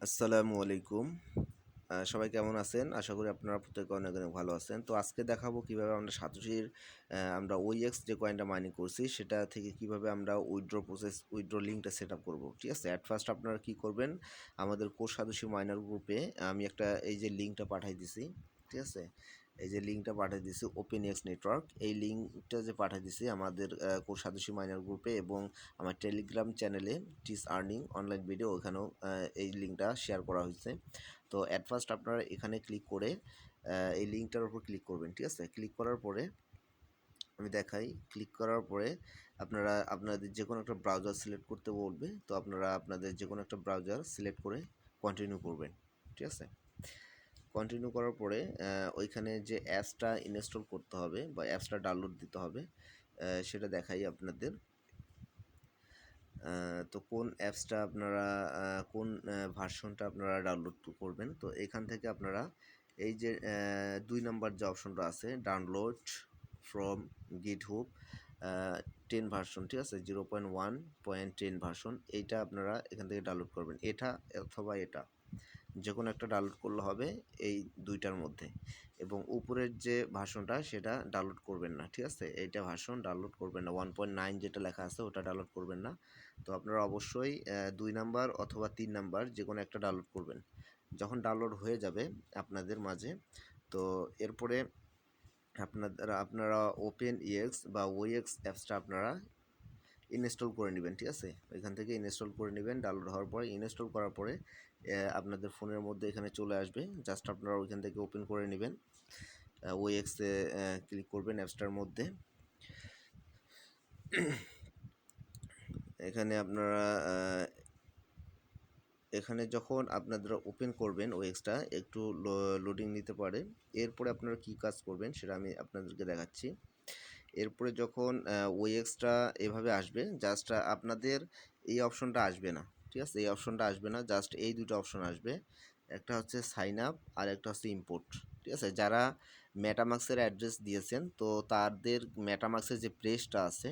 আসসালামু আলাইকুম। সবাই কেমন আছেন? আশা করি আপনারা প্রত্যেকে অনেক, অনেক ভালো আছেন। তো আজকে দেখাবো কিভাবে আমরা সাতোশির আমরা OEX যে কয়েনটা মাইনিং করছি সেটা থেকে কিভাবে আমরা উইথড্র লিঙ্কটা সেটআপ করব। ঠিক আছে? এট ফার্স্ট আপনারা কি করবেন? আমাদের কোড সাতোশি মাইনার গ্রুপে আমি একটা এই যে লিঙ্কটা পাঠাই দিছি। ঠিক আছে? এই যে লিঙ্কটা পাঠিয়ে দিছি OpenX নেটওয়ার্ক। এই লিঙ্কটা যে পাঠিয়ে দিছি আমাদের কোড সাতোশি মাইনার গ্রুপে এবং আমার টেলিগ্রাম চ্যানেলে টিস আর্নিং অনলাইন ভিডিও ওখানেও এই লিঙ্কটা শেয়ার করা হয়েছে। তো অ্যাট ফার্স্ট আপনারা এখানে ক্লিক করে এই লিঙ্কটার উপর ক্লিক করবেন। ঠিক আছে? ক্লিক করার পরে আমি দেখাই, ক্লিক করার পরে আপনারা আপনাদের যে কোনো একটা ব্রাউজার সিলেক্ট করতে বলবে। তো আপনারা আপনাদের যে কোনো একটা ব্রাউজার সিলেক্ট করে কন্টিনিউ করবেন। ঠিক আছে? কন্টিনিউ করার পরে ওইখানে যে অ্যাপসটা ইনস্টল করতে হবে বা অ্যাপসটা ডাউনলোড দিতে হবে সেটা দেখাই আপনাদের। তো কোন অ্যাপসটা আপনারা কোন ভার্সনটা আপনারা ডাউনলোড করবেন। তো এখান থেকে আপনারা এই যে ২ নাম্বার যে অপশনটা আছে ডাউনলোড ফ্রম গিটহুব 10 ভার্সন, ঠিক আছে? 0.1.10 ভার্সন এইটা আপনারা এখান থেকে ডাউনলোড করবেন। এটা অথবা এটা যেকোনো একটা ডাউনলোড করলে হবে এই দুইটার মধ্যে। এবং উপরের যে ভার্সনটা সেটা ডাউনলোড করবেন না। ঠিক আছে? এইটা ভার্সন ডাউনলোড করবেন না। 1.9 যেটা লেখা আছে ওটা ডাউনলোড করবেন না। তো আপনারা অবশ্যই ২ নাম্বার অথবা ৩ নাম্বার যেকোনো একটা ডাউনলোড করবেন। যখন ডাউনলোড হয়ে যাবে আপনাদের মাঝে, তো এরপরে আপনারা OpenEX বা OEX অ্যাপসটা আপনারা ইনস্টল করে নেবেন। ঠিক আছে? এখান থেকে ইনস্টল করে নেবেন। ডাউনলোড হওয়ার পরে ইনস্টল করার পরে আপনাদের ফোনের মধ্যে এখানে চলে আসবে। জাস্ট আপনারা ওইখান থেকে ওপেন করে নেবেন। OEX এ ক্লিক করবেন অ্যাপসটার মধ্যে। এখানে আপনারা এখানে যখন আপনারা ওপেন করবেন OEX-টা একটু লোডিং নিতে পারে। এরপরে আপনারা কী কাজ করবেন সেটা আমি আপনাদেরকে দেখাচ্ছি। এরপরে যখন OEX-টা এভাবে আসবে, জাস্ট আপনাদের এই অপশনটা আসবে না। ঠিক আছে? এই অপশনটা আসবে না, জাস্ট এই দুটো অপশন আসবে। একটা হচ্ছে সাইন আপ আর একটা হচ্ছে ইম্পোর্ট। ঠিক আছে? যারা মেটামাক্সের অ্যাড্রেস দিয়েছেন তো তাদের মেটামাক্সের যে প্রেসটা আছে,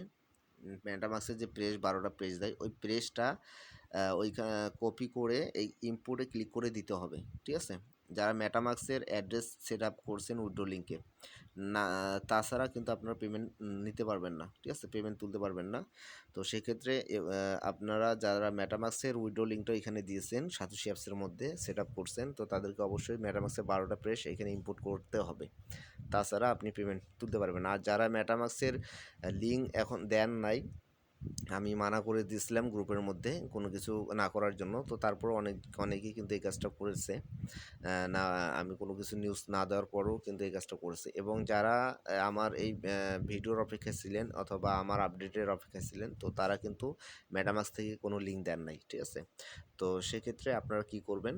মেটামাক্সের যে প্রেস 12টা প্রেস দেয় ওই প্রেসটা কপি করে এই ইম্পোর্টে ক্লিক করে দিতে হবে। ঠিক আছে? যারা মেটামাক্সের অ্যাড্রেস সেট আপ করছেন উইথড্র লিঙ্কে না, তাছাড়া কিন্তু আপনারা পেমেন্ট নিতে পারবেন না। ঠিক আছে? পেমেন্ট তুলতে পারবেন না। তো সেক্ষেত্রে আপনারা যারা মেটামাক্সের উইথড্র লিঙ্কটা এখানে দিয়েছেন সাতোশি অ্যাপসের মধ্যে সেট আপ করছেন, তো তাদেরকে অবশ্যই মেটামাক্সের 12টা প্রেস এখানে ইম্পোর্ট করতে হবে। তাছাড়া আপনি পেমেন্ট তুলতে পারবেন না। আর যারা মেটামাক্সের লিঙ্ক এখন দেন নাই, আমি মানা করে দিয়েছিলাম গ্রুপের মধ্যে কোনো কিছু না করার জন্য, তো তারপরও অনেকেই কিন্তু এই কাজটা করেছে। না, আমি কোনো কিছু নিউজ না দেওয়ার পরেও কিন্তু এই কাজটা করেছে। এবং যারা আমার এই ভিডিওর অপেক্ষায় ছিলেন অথবা আমার আপডেটের অপেক্ষায় ছিলেন, তো তারা কিন্তু মেটামাক্স থেকে কোনো লিঙ্ক দেন নাই। ঠিক আছে? তো সেক্ষেত্রে আপনারা কি করবেন,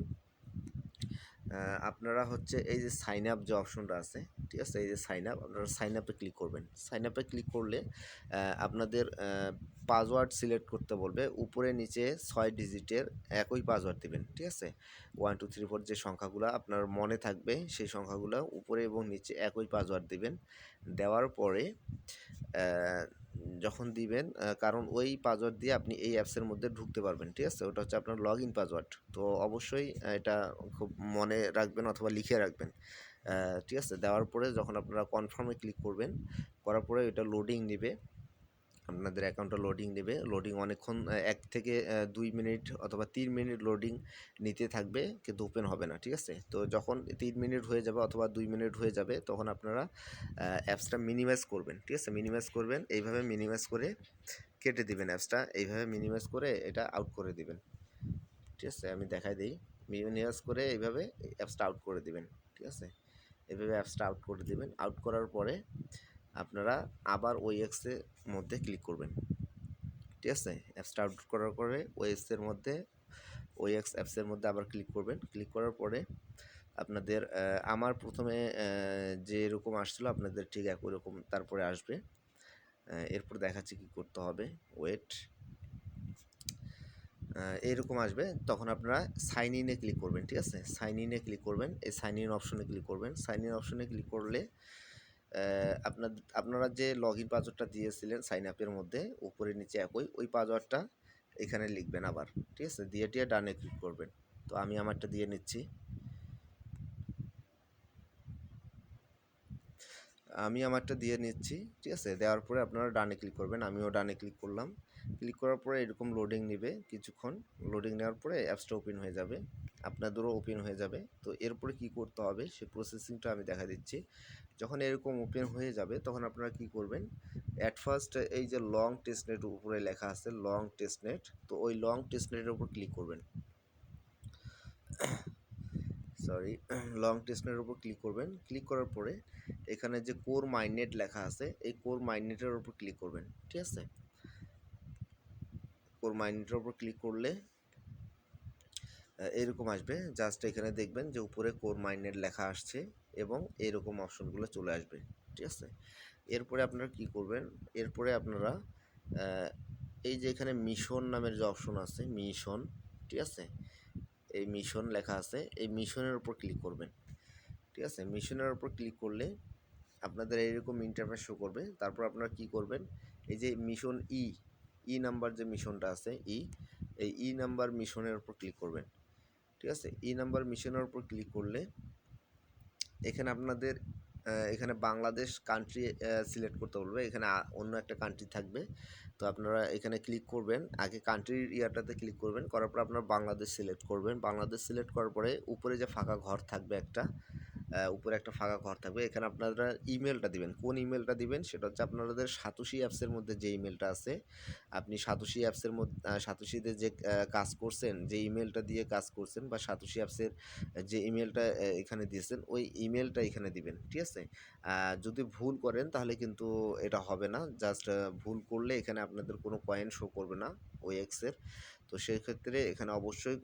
আপনারা হচ্ছে এই যে সাইন আপ যে অপশনটা আছে, ঠিক আছে? এই যে সাইন আপ, আপনারা সাইন আপে ক্লিক করবেন। সাইন আপে ক্লিক করলে আপনাদের পাসওয়ার্ড সিলেক্ট করতে বলবে। উপরে নিচে 6 ডিজিটের একই পাসওয়ার্ড দিবেন। ঠিক আছে? 1 2 3 4 যে সংখ্যাগুলো আপনার মনে থাকবে সেই সংখ্যাগুলো উপরে এবং নিচে একই পাসওয়ার্ড দিবেন। দেওয়ার পরে যখন দিবেন, কারণ ওই পাসওয়ার্ড দিয়ে আপনি এই অ্যাপসের মধ্যে ঢুকতে পারবেন। ঠিক আছে? ওটা হচ্ছে আপনার লগ ইন পাসওয়ার্ড। তো অবশ্যই এটা খুব মনে রাখবেন অথবা লিখে রাখবেন। ঠিক আছে? দেওয়ার পরে যখন আপনারা কনফার্মে ক্লিক করবেন, করার পরে এটা লোডিং নেবে। আপনাদের অ্যাকাউন্টটা লোডিং নেবে। লোডিং অনেকক্ষণ ১ থেকে ২ মিনিট অথবা ৩ মিনিট লোডিং নিতে থাকবে, কিন্তু ওপেন হবে না। ঠিক আছে? তো যখন ৩ মিনিট হয়ে যাবে অথবা ২ মিনিট হয়ে যাবে তখন আপনারা অ্যাপসটা মিনিমাইজ করবেন। ঠিক আছে? মিনিমাইজ করবেন। এইভাবে মিনিমাইজ করে কেটে দিবেন অ্যাপসটা। এইভাবে মিনিমাইজ করে এটা আউট করে দিবেন। ঠিক আছে? আমি দেখাই দেই। মিনিমাইজ করে এইভাবে অ্যাপসটা আউট করে দিবেন। ঠিক আছে? এভাবে অ্যাপসটা আউট করে দিবেন। আউট করার পরে আপনারা আবার OEX এর মধ্যে ক্লিক করবেন। ঠিক আছে? অ্যাপসটা আউট করার পরে OEX অ্যাপসের মধ্যে আবার ক্লিক করবেন। ক্লিক করার পরে আপনাদের আমার প্রথমে যেরকম আসছিলো আপনাদের ঠিক একই রকম তারপরে আসবে। এরপর দেখাচ্ছি কী করতে হবে। ওয়েট। এরকম আসবে, তখন আপনারা সাইন ইনে ক্লিক করবেন। ঠিক আছে? সাইন ইনে ক্লিক করবেন। এই সাইন ইন অপশনে ক্লিক করবেন। সাইন ইন অপশনে ক্লিক করলে আপনারা যে লগ ইন পাসওয়ার্ডটা দিয়েছিলেন সাইন আপের মধ্যে উপরে নিচে একই, ওই পাসওয়ার্ডটা এখানে লিখবেন আবার। ঠিক আছে? দিয়ে ডানে ক্লিক করবেন। তো আমি আমারটা দিয়ে নিচ্ছি। ঠিক আছে, দেওয়ার পরে আপনারা ডানে ক্লিক করবেন, আমিও ডানে ক্লিক করলাম। ক্লিক করার পরে এরকম লোডিং নেবে কিছুক্ষণ। লোডিং নেওয়ার পরে অ্যাপসটা ওপেন হয়ে যাবে, আপনাদেরও ওপেন হয়ে যাবে। তো এরপরে কি করতে হবে সেই প্রসেসিংটা আমি দেখা দিচ্ছি। যখন এরকম ওপেন হয়ে যাবে তখন আপনারা কি করবেন, অ্যাট ফার্স্ট এই যে লং টেস্টনেট উপরে লেখা আছে লং টেস্টনেট, তো ওই লং টেস্টনেটের উপর ক্লিক করবেন। লং টেস্টনেটের উপর ক্লিক করবেন। ক্লিক করার পরে এখানে যে কোর মাইনেট লেখা আছে এই কোর মাইনেটের উপর ক্লিক করবেন। ঠিক আছে, কোর মাইনেটের উপর ক্লিক করলে এরকম আসবে। জাস্ট এখানে দেখবেন যে উপরে কোর মাইনেট লেখা আসছে এবং এরকম অপশনগুলো চলে আসবে। ঠিক আছে, এরপরে আপনারা কি করবেন, এরপরে আপনারা এই যে এখানে মিশন নামের যে অপশন আছে মিশন, ঠিক আছে, এই মিশন লেখা আছে, এই মিশনের উপর ক্লিক করবেন। ঠিক আছে, মিশনের উপর ক্লিক করলে আপনাদের এইরকম ইন্টারফেস শো করবে। তারপর আপনারা কি করবেন, এই যে মিশন ই নাম্বার যে মিশনটা আছে এই নাম্বার মিশনের উপর ক্লিক করবেন। ঠিক আছে, নাম্বার মিশনের উপর ক্লিক করলে এখানে আপনাদের এখানে বাংলাদেশ কান্ট্রি সিলেক্ট করতে বলবে। এখানে অন্য একটা কান্ট্রি থাকবে, তো আপনারা এখানে ক্লিক করবেন। আগে কান্ট্রির ইয়ারটাতে ক্লিক করবেন, করার পর আপনারা বাংলাদেশ সিলেক্ট করবেন। বাংলাদেশ সিলেক্ট করার পরে উপরে যে ফাঁকা ঘর থাকবে একটা, উপরে একটা ফাঁকা ঘর থাকবে, এখানে আপনারা ইমেলটা দিবেন। কোন ইমেলটা দিবেন সেটা হচ্ছে আপনাদের সাতোশি অ্যাপসের মধ্যে যে ইমেলটা আছে, আপনি সাতোশি অ্যাপসের মধ্যে সাতোশিতে যে কাজ করছেন, যে ইমেলটা দিয়ে কাজ করছেন বা সাতোশি অ্যাপসের যে ইমেলটা এখানে দিয়েছেন ওই ইমেলটা এখানে দিবেন। ঠিক আছে, যদি ভুল করেন তাহলে কিন্তু এটা হবে না। জাস্ট ভুল করলে এখানে আপনাদের কোনো কয়েন শো করবে না ওই এক্সের। তো সেই ক্ষেত্রে এখানে অবশ্যই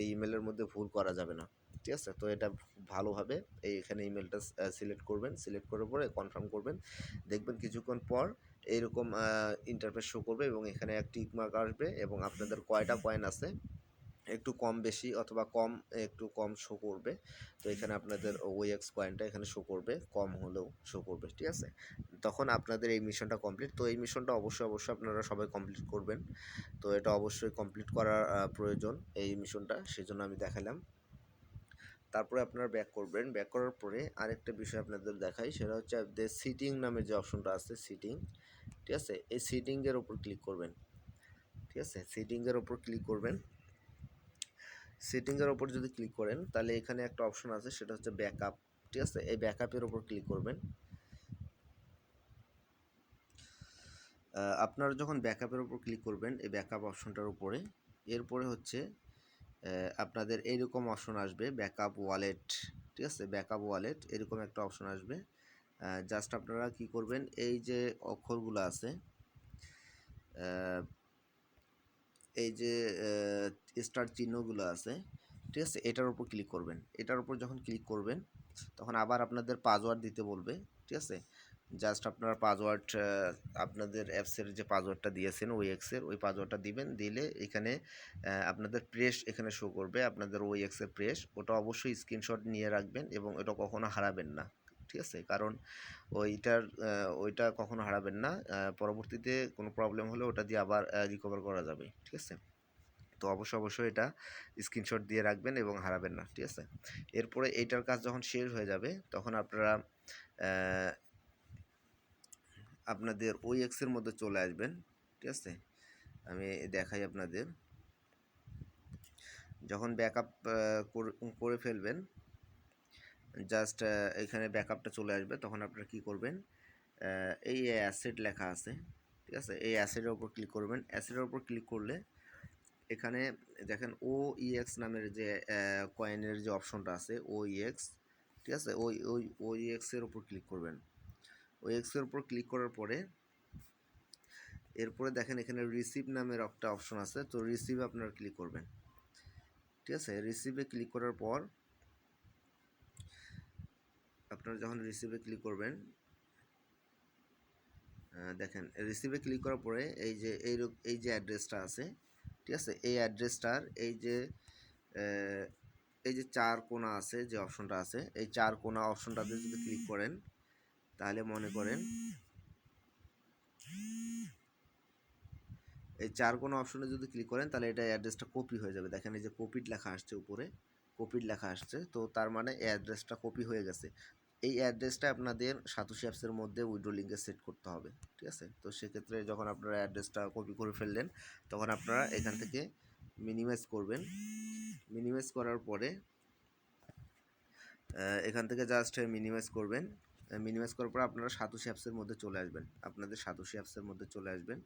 এই ইমেলের মধ্যে ভুল করা যাবে না। ঠিক আছে, তো এটা ভালোভাবে এখানে ইমেলটা সিলেক্ট করবেন। সিলেক্ট করার পরে কনফার্ম করবেন। দেখবেন কিছুক্ষণ পর এইরকম ইন্টারফেস শো করবে এবং এখানে এক টিক মার্ক আসবে এবং আপনাদের কয়টা কয়েন আছে একটু কম বেশি অথবা কম একটু কম শো করবে। তো এখানে আপনাদের ওএক্স কয়েনটা এখানে শো করবে, কম হলেও শো করবে। ঠিক আছে, তখন আপনাদের এই মিশনটা কমপ্লিট। তো এই মিশনটা অবশ্যই আপনারা সবাই কমপ্লিট করবেন। তো এটা অবশ্যই কমপ্লিট করার প্রয়োজন এই মিশনটা, সেজন্য আমি দেখালাম। তারপরে আপনারা ব্যাক করবেন। ব্যাক করার পরে আরেকটা বিষয় আপনাদের দেখাই, সেটা হচ্ছে আপনাদের সিটিং নামের যে অপশনটা আছে সিটিং, ঠিক আছে, এই সিটিংয়ের ওপর ক্লিক করবেন। ঠিক আছে, সিটিংয়ের ওপর ক্লিক করবেন। সেটিংয়ের ওপর যদি ক্লিক করেন তাহলে এখানে একটা অপশন আছে সেটা হচ্ছে ব্যাকআপ। ঠিক আছে, এই ব্যাকআপের ওপর ক্লিক করবেন। আপনারা যখন ব্যাকআপের ওপর ক্লিক করবেন এই ব্যাকআপ অপশনটার উপরে, এরপরে হচ্ছে আপনাদের এইরকম অপশন আসবে ব্যাকআপ ওয়ালেট। ঠিক আছে, ব্যাকআপ ওয়ালেট এরকম একটা অপশন আসবে। জাস্ট আপনারা কি করবেন, এই যে অক্ষরগুলো আছে, এই যে স্টার চিহ্নগুলো আছে, ঠিক আছে, এটার উপর ক্লিক করবেন। এটার উপর যখন ক্লিক করবেন তখন আবার আপনাদের পাসওয়ার্ড দিতে বলবে। ঠিক আছে, জাস্ট আপনারা পাসওয়ার্ড আপনাদের অ্যাপসের যে পাসওয়ার্ডটা দিয়েছেন ওই এক্সের ওই পাসওয়ার্ডটা দিবেন। দিলে এখানে আপনাদের প্রেস এখানে শো করবে, আপনাদের ওই এক্সের প্রেস, ওটা অবশ্যই স্ক্রিনশট নিয়ে রাখবেন এবং এটা কখনো হারাবেন না। ঠিক আছে, কারণ ওইটা কখনো হারাবেন না। পরবর্তীতে কোনো প্রবলেম হলে ওটা দিয়ে আবার রিকভার করা যাবে। ঠিক আছে, তো অবশ্যই এটা স্ক্রিনশট দিয়ে রাখবেন এবং হারাবেন না। ঠিক আছে, এরপরে এইটার কাজ যখন শেষ হয়ে যাবে তখন আপনারা আপনাদের ওই এক্সের মধ্যে চলে আসবেন। ঠিক আছে, আমি দেখাই আপনাদের। যখন ব্যাকআপ করে ফেলবেন, জাস্ট এখানে ব্যাকআপটা চলে আসবে, তখন আপনারা কি করবেন, এই অ্যাসেট লেখা আছে, ঠিক আছে, এই অ্যাসেটের উপর ক্লিক করবেন। অ্যাসেটের উপর ক্লিক করলে এখানে দেখেন OEX নামের যে কয়েনের যে অপশনটা আছে OEX, ঠিক আছে, ওই OEX এর উপর ক্লিক করবেন। OEX এর উপর ক্লিক করার পরে এরপরে দেখেন এখানে রিসিভ নামের একটা অপশন আছে, তো রিসিভে আপনারা ক্লিক করবেন। ঠিক আছে, রিসিভে ক্লিক করার পর আপনারা যখন রিসিভে ক্লিক করবেন, দেখেন রিসিভে ক্লিক করার পরে এই যে অ্যাড্রেসটা আছে, ঠিক আছে, এই অ্যাড্রেসটার এই যে চার কোণা আছে যে অপশনটা আছে, এই চার কোণা অপশনটাতে যদি ক্লিক করেন তাহলে মনে করেন এই 4 কোনো অপশনে যদি ক্লিক করেন তাহলে এটা অ্যাড্রেসটা কপি হয়ে যাবে। দেখেন এই যে কপিড লেখা আসছে উপরে, কপিড লেখা আসছে, তো তার মানে এই অ্যাড্রেসটা কপি হয়ে গেছে। এই অ্যাড্রেসটা আপনাদের সাতোশি অ্যাপসের মধ্যে উইথড্র লিঙ্কে সেট করতে হবে, ঠিক আছে? তো সেক্ষেত্রে যখন আপনারা অ্যাড্রেসটা কপি করে ফেললেন তখন আপনারা এখান থেকে মিনিমাইজ করবেন। মিনিমাইজ করার পরে এখান থেকে জাস্ট মিনিমাইজ করবেন। মিনিমাইজ করার পর আপনারা সাতোশি অ্যাপসের মধ্যে চলে আসবেন, আপনাদের সাতোশি অ্যাপসের মধ্যে চলে আসবেন।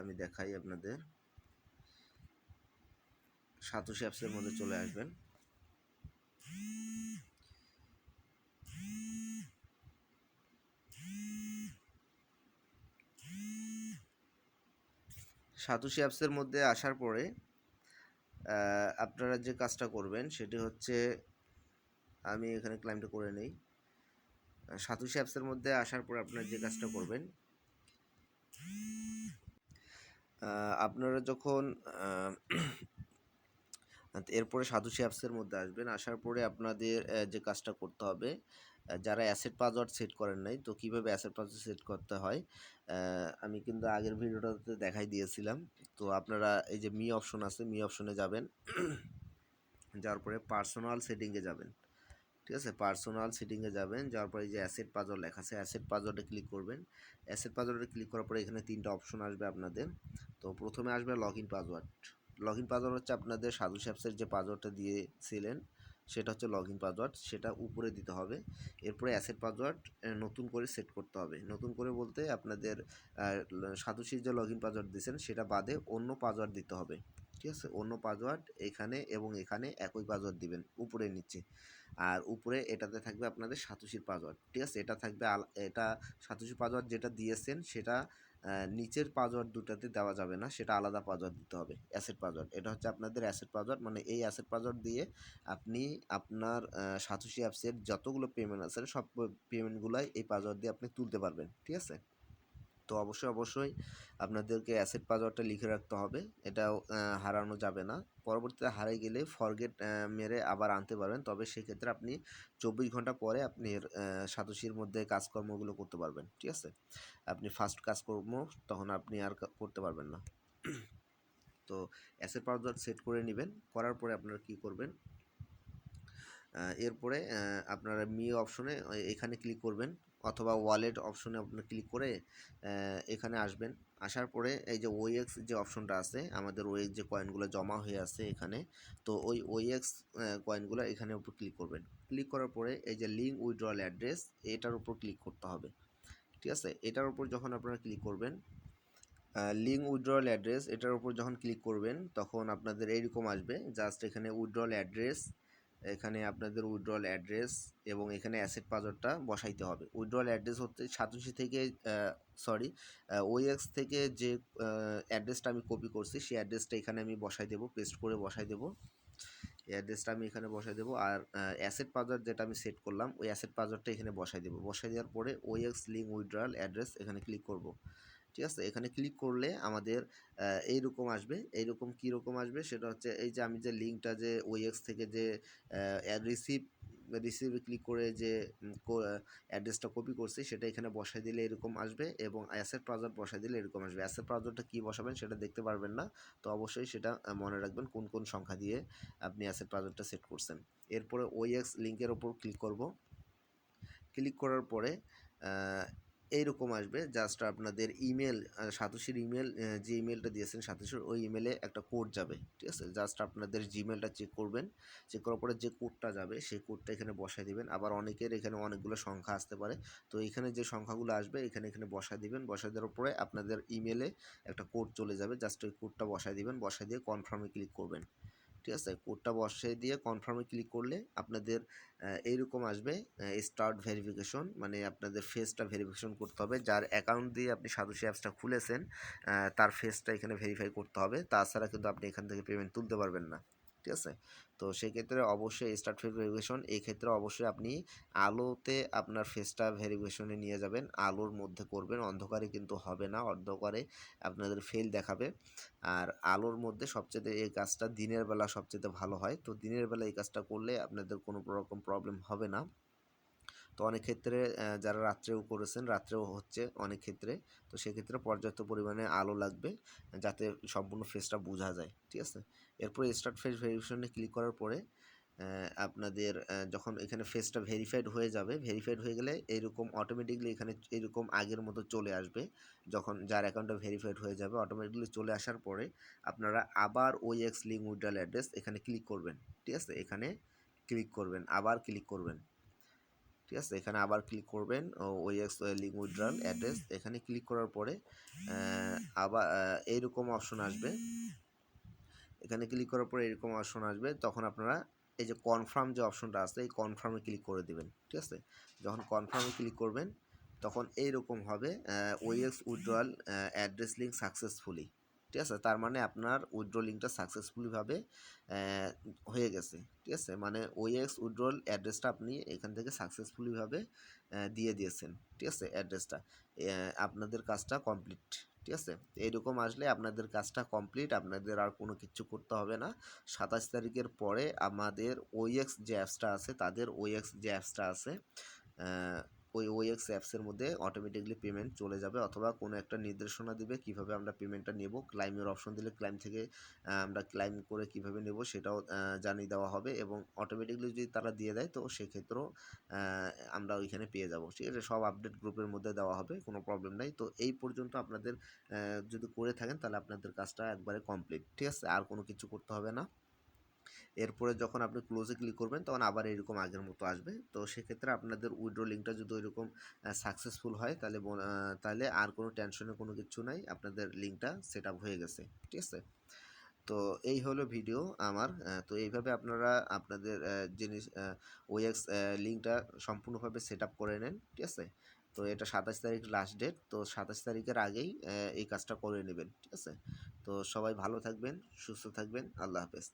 আমি দেখাই আপনাদের, সাতোশি অ্যাপসের মধ্যে চলে আসবেন। সাতোশি অ্যাপসের মধ্যে আসার পরে আপনারা যে কাজটা করবেন সেটি হচ্ছে, আমি এখানে ক্লাইমটা করে নেই। সাতোশি অ্যাপসের মধ্যে আসার পর আপনারা যে কাজটা করবেন, আপনারা যখন এরপরে সাতোশি অ্যাপসের মধ্যে আসবেন, আসার পরে আপনাদের যে কাজটা করতে হবে, যারা অ্যাসেট পাসওয়ার্ড সেট করেন নাই, তো কীভাবে অ্যাসেট পাসওয়ার্ড সেট করতে হয় আমি কিন্তু আগের ভিডিওটাতে দেখাই দিয়েছিলাম। তো আপনারা এই যে মি অপশন আছে, মি অপশনে যাবেন, যাওয়ার পরে পার্সোনাল সেটিংয়ে যাবেন, ঠিক আছে? পার্সোনাল সেটিংয়ে যাবেন, যাওয়ার পরে এই যে অ্যাসেট পাসওয়ার্ড লেখা আছে, অ্যাসেট পাসওয়ার্ডে ক্লিক করবেন। অ্যাসেট পাসওয়ার্ডে ক্লিক করার পরে এখানে 3টা অপশন আসবে আপনাদের। তো প্রথমে আসবে log in password. Log in password হচ্ছে আপনাদের সাতোশি অ্যাপসের যে পাসওয়ার্ডটা দিয়েছিলেন সেটা হচ্ছে লগ ইন পাসওয়ার্ড, সেটা উপরে দিতে হবে। এরপরে অ্যাসেট পাসওয়ার্ড নতুন করে সেট করতে হবে। নতুন করে বলতে আপনাদের সাতোশির যে লগ ইন পাসওয়ার্ড দিয়েছেন সেটা বাদে অন্য পাসওয়ার্ড দিতে হবে, ঠিক আছে? অন্য পাসওয়ার্ড এখানে এবং এখানে একই পাসওয়ার্ড দিবেন, উপরে নিচে। আর উপরে এটাতে থাকবে আপনাদের সাতোশির পাসওয়ার্ড, ঠিক আছে? এটা থাকবে এটা সাতোশি পাসওয়ার্ড যেটা দিয়েছেন সেটা নিচের পাসওয়ার্ড দুটাতে দেওয়া যাবে না, সেটা আলাদা পাসওয়ার্ড দিতে হবে, অ্যাসেট পাসওয়ার্ড। এটা হচ্ছে আপনাদের অ্যাসেট পাসওয়ার্ড, মানে এই অ্যাসেট পাসওয়ার্ড দিয়ে আপনি আপনার সাতোশি অ্যাপসের যতগুলো পেমেন্ট আছে সব পেমেন্টগুলাই এই পাসওয়ার্ড দিয়ে আপনি তুলতে পারবেন, ঠিক আছে? তো অবশ্যই আপনাদেরকে অ্যাসেট পাসওয়ার্ডটা লিখে রাখতে হবে, এটাও হারানো যাবে না। পরবর্তীতে হারিয়ে গেলে ফরগেট মেরে আবার আনতে পারবেন, তবে সেক্ষেত্রে আপনি 24 ঘন্টা পরে আপনি সাতোশির মধ্যে কাজকর্মগুলো করতে পারবেন, ঠিক আছে? আপনি ফার্স্ট কাজকর্ম তখন আপনি আর করতে পারবেন না। তো অ্যাসেট পাসওয়ার্ড সেট করে নেবেন, করার পরে আপনারা কী করবেন, এরপরে আপনারা মি অপশনে এখানে ক্লিক করবেন, অথবা ওয়ালেট অপশনে আপনারা ক্লিক করে এখানে আসবেন। আসার পরে এই যে ওএক্স যে অপশনটা আছে, আমাদের ওএক্স যে কয়েনগুলো জমা হয়ে আছে এখানে, তো ওই ওএক্স কয়েনগুলো এখানে উপর ক্লিক করবেন। ক্লিক করার পরে এই যে লিঙ্ক উইথড্রয়াল অ্যাড্রেস, এটার উপর ক্লিক করতে হবে, ঠিক আছে? এটার উপর যখন আপনারা ক্লিক করবেন, লিঙ্ক উইথড্রয়াল অ্যাড্রেস, এটার উপর যখন ক্লিক করবেন তখন আপনাদের এইরকম আসবে, জাস্ট এখানে উইথড্রয়াল অ্যাড্রেস, এখানে আপনাদের উইথড্রয়াল অ্যাড্রেস এবং এখানে অ্যাসেট পাসওয়ার্ডটা বসাইতে হবে। উইথড্রয়াল অ্যাড্রেস হচ্ছে সাতোশি থেকে সরি ওএক্স থেকে যে অ্যাড্রেসটা আমি কপি করছি সেই অ্যাড্রেসটা এখানে আমি বসাই দেবো, পেস্ট করে বসাই দেবো। এই অ্যাড্রেসটা আমি এখানে বসাই দেবো, আর অ্যাসেট পাসওয়ার্ড যেটা আমি সেট করলাম ওই অ্যাসেট পাসওয়ার্ডটা এখানে বসাই দেবো। বসাই দেওয়ার পরে ওএক্স লিঙ্ক উইথড্রয়াল অ্যাড্রেস এখানে ক্লিক করব, ঠিক আছে? এখানে ক্লিক করলে আমাদের এইরকম আসবে। এইরকম কীরকম আসবে সেটা হচ্ছে, এই যে আমি যে লিঙ্কটা যে ওএক্স থেকে যে রিসিভে ক্লিক করে যে অ্যাড্রেসটা কপি করছি সেটা এখানে বসাই দিলে এরকম আসবে, এবং অ্যাসেট পাসওয়ার্ড বসাই দিলে এরকম আসবে। অ্যাসেট পাসওয়ার্ডটা কী বসাবেন সেটা দেখতে পারবেন না, তো অবশ্যই সেটা মনে রাখবেন কোন কোন সংখ্যা দিয়ে আপনি অ্যাসেট পাসওয়ার্ডটা সেট করছেন। এরপরে ওএক্স লিঙ্কের ওপর ক্লিক করব। ক্লিক করার পরে এইরকম আসবে, জাস্ট আপনাদের ইমেল, সাতোশির ইমেল, যে ইমেলটা দিয়েছেন সাতোশির ওই ইমেলে একটা কোড যাবে, ঠিক আছে? জাস্ট আপনাদের জিমেলটা চেক করবেন, চেক করার পরে যে কোডটা যাবে সেই কোডটা এখানে বসাই দিবেন। আবার অনেকের এখানে অনেকগুলো সংখ্যা আসতে পারে, তো এখানে যে সংখ্যাগুলো আসবে এখানে বসাই দিবেন। বসাই দেওয়ার পরে আপনাদের ইমেলে একটা কোড চলে যাবে, জাস্ট ওই কোডটা বসাই দিবেন, বসাই দিয়ে কনফার্মে ক্লিক করবেন, ঠিক আছে? কোডটা বসাই দিয়ে কনফার্মে ক্লিক করলে আপনাদের এইরকম আসবে, স্টার্ট ভেরিফিকেশন, মানে আপনাদের ফেসটা ভেরিফিকেশন করতে হবে। যার অ্যাকাউন্ট দিয়ে আপনি সাতোশি অ্যাপসটা খুলেছেন তার ফেসটা এখানে ভেরিফাই করতে হবে, তাছাড়া কিন্তু আপনি এখান থেকে পেমেন্ট তুলতে পারবেন না, ঠিক আছে? তো সেক্ষেত্রে অবশ্যই স্টার্ট ফেস ভেরিফিকেশন, এই ক্ষেত্রে অবশ্যই আপনি আলোতে আপনার ফেসটা ভেরিফিকেশনে নিয়ে যাবেন, আলোর মধ্যে করবেন, অন্ধকারে কিন্তু হবে না, অন্ধকারে আপনাদের ফেল দেখাবে। আর আলোর মধ্যে সবচেয়ে এই কাজটা দিনের বেলা সবচেয়ে ভালো হয়, তো দিনের বেলা এই কাজটা করলে আপনাদের কোনো রকম প্রবলেম হবে না। তো অনেক ক্ষেত্রে যারা রাত্রেও করেছেন, রাত্রেও হচ্ছে অনেক ক্ষেত্রে। তো সেক্ষেত্রে পর্যাপ্ত পরিমাণে আলো লাগবে যাতে সম্পূর্ণ ফেসটা বোঝা যায়, ঠিক আছে? এরপরে স্টার্ট ফেস ভেরিফিকেশনে ক্লিক করার পরে আপনাদের যখন এখানে ফেসটা ভেরিফাইড হয়ে যাবে, ভেরিফাইড হয়ে গেলে এরকম অটোমেটিকলি এখানে এরকম আগের মতো চলে আসবে। যখন যার অ্যাকাউন্টটা ভেরিফাইড হয়ে যাবে অটোমেটিকলি চলে আসার পরে আপনারা আবার OX লিঙ্ক উইথড্রয়াল অ্যাড্রেস এখানে ক্লিক করবেন, ঠিক আছে? এখানে ক্লিক করবেন, আবার ক্লিক করবেন, ঠিক আছে? এখানে আবার ক্লিক করবেন OX লিঙ্ক উইথড্রয়াল অ্যাড্রেস এখানে ক্লিক করার পরে আবার এইরকম অপশন আসবে। এখানে ক্লিক করার পরে এরকম অপশন আসবে, তখন আপনারা এই যে কনফার্ম যে অপশনটা আছে এই কনফার্মে ক্লিক করে দেবেন, ঠিক আছে? যখন কনফার্মে ক্লিক করবেন তখন এইরকম হবে OX withdrawal address link successfully, ঠিক আছে? তার মানে আপনার উইথড্র লিঙ্কটা সাকসেসফুলিভাবে হয়ে গেছে, ঠিক আছে? মানে OX উইথড্রয়াল অ্যাড্রেসটা আপনি এখান থেকে সাকসেসফুলিভাবে দিয়ে দিয়েছেন, ঠিক আছে? অ্যাড্রেসটা আপনাদের কাজটা কমপ্লিট, ঠিক আছে? এইরকম আসলে আপনাদের কাজটা কমপ্লিট, আপনাদের আর কোনো কিছু করতে হবে না। 27 তারিখের পরে আমাদের OX যে অ্যাপসটা আছে তাদের OX যে অ্যাপসটা আছে ওই OX অ্যাপসের মধ্যে অটোমেটিকলি পেমেন্ট চলে যাবে, অথবা কোনো একটা নির্দেশনা দিবে কিভাবে আমরা পেমেন্টটা নেব। ক্লাইমের অপশন দিলে ক্লাইম থেকে আমরা ক্লাইম করে কিভাবে নেব সেটাও জানিয়ে দেওয়া হবে, এবং অটোমেটিকলি যদি তারা দিয়ে দেয় তো সেক্ষেত্রেও আমরা ওইখানে পেয়ে যাব, ঠিক আছে? সব আপডেট গ্রুপের মধ্যে দেওয়া হবে, কোনো প্রবলেম নাই। তো এই পর্যন্ত আপনাদের যদি করে থাকেন তাহলে আপনাদের কাজটা একবারে কমপ্লিট, ঠিক আছে? আর কোনো কিছু করতে হবে না। এরপরে যখন আপনি ক্লোজে ক্লিক করবেন তখন আবার এরকম আগের মতো আসবে। তো সেক্ষেত্রে আপনাদের উইথড্র লিঙ্কটা যদি ওইরকম সাকসেসফুল হয় তাহলে তাহলে আর কোনো টেনশনের কোনো কিছু নাই, আপনাদের লিঙ্কটা সেট আপ হয়ে গেছে, ঠিক আছে? তো এই হলো ভিডিও আমার। তো এইভাবে আপনারা আপনাদের জিনিস OX লিঙ্কটা সম্পূর্ণভাবে সেট আপ করে নেন, ঠিক আছে? তো এটা 27 তারিখ লাস্ট ডেট। তো 27 তারিখের আগেই এই কাজটা করে নেবেন, ঠিক আছে? তো সবাই ভালো থাকবেন, সুস্থ থাকবেন। আল্লাহ হাফেজ।